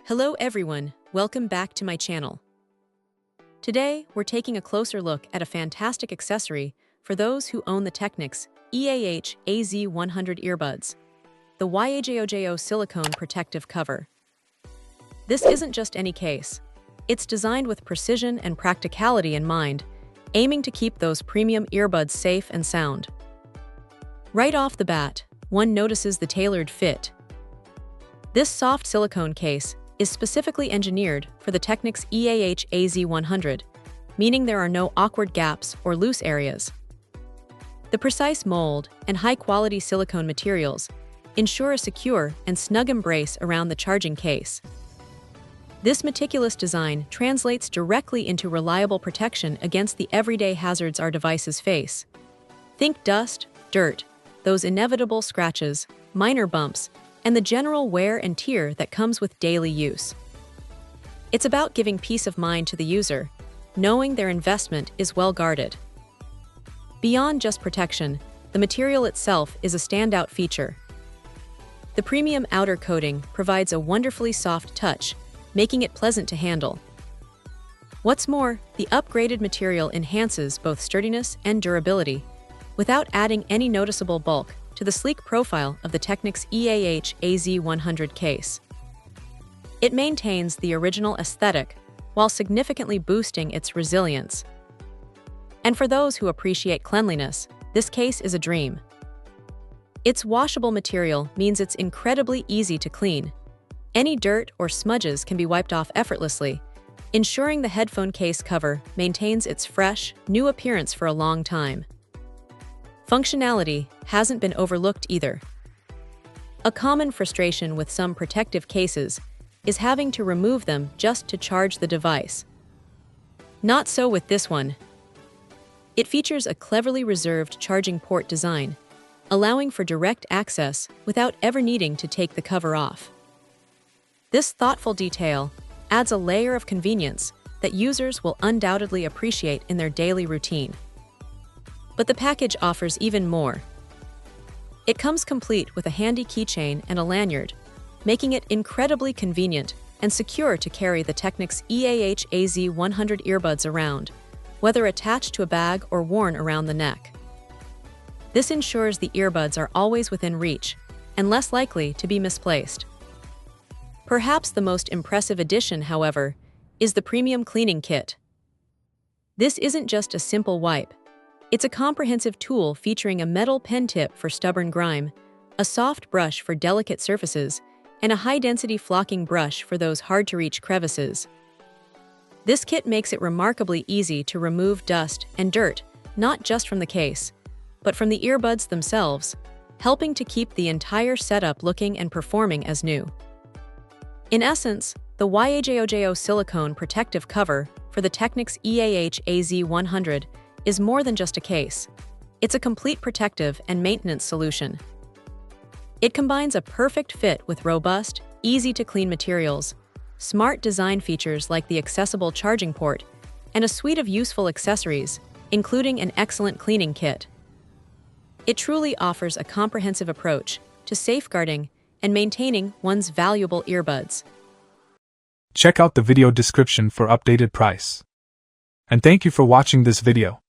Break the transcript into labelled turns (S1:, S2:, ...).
S1: Hello everyone, welcome back to my channel. Today, we're taking a closer look at a fantastic accessory for those who own the Technics EAH-AZ100 earbuds, the EAH-AZ100 silicone protective cover. This isn't just any case. It's designed with precision and practicality in mind, aiming to keep those premium earbuds safe and sound. Right off the bat, one notices the tailored fit. This soft silicone case is specifically engineered for the Technics EAH-AZ100, meaning there are no awkward gaps or loose areas. The precise mold and high-quality silicone materials ensure a secure and snug embrace around the charging case. This meticulous design translates directly into reliable protection against the everyday hazards our devices face. Think dust, dirt, those inevitable scratches, minor bumps, and the general wear and tear that comes with daily use. It's about giving peace of mind to the user, knowing their investment is well guarded. Beyond just protection, the material itself is a standout feature. The premium outer coating provides a wonderfully soft touch, making it pleasant to handle. What's more, the upgraded material enhances both sturdiness and durability, without adding any noticeable bulk to the sleek profile of the Technics EAH-AZ100 case. It maintains the original aesthetic while significantly boosting its resilience. And for those who appreciate cleanliness, this case is a dream. Its washable material means it's incredibly easy to clean. Any dirt or smudges can be wiped off effortlessly, ensuring the headphone case cover maintains its fresh, new appearance for a long time. Functionality hasn't been overlooked either. A common frustration with some protective cases is having to remove them just to charge the device. Not so with this one. It features a cleverly reserved charging port design, allowing for direct access without ever needing to take the cover off. This thoughtful detail adds a layer of convenience that users will undoubtedly appreciate in their daily routine. But the package offers even more. It comes complete with a handy keychain and a lanyard, making it incredibly convenient and secure to carry the Technics EAH-AZ100 earbuds around, whether attached to a bag or worn around the neck. This ensures the earbuds are always within reach and less likely to be misplaced. Perhaps the most impressive addition, however, is the premium cleaning kit. This isn't just a simple wipe. It's a comprehensive tool featuring a metal pen tip for stubborn grime, a soft brush for delicate surfaces, and a high-density flocking brush for those hard-to-reach crevices. This kit makes it remarkably easy to remove dust and dirt, not just from the case, but from the earbuds themselves, helping to keep the entire setup looking and performing as new. In essence, the EAH-AZ100 silicone protective cover for the Technics EAH-AZ100 is more than just a case. It's a complete protective and maintenance solution. It combines a perfect fit with robust, easy-to-clean materials, smart design features like the accessible charging port, and a suite of useful accessories, including an excellent cleaning kit. It truly offers a comprehensive approach to safeguarding and maintaining one's valuable earbuds.
S2: Check out the video description for updated price. And thank you for watching this video.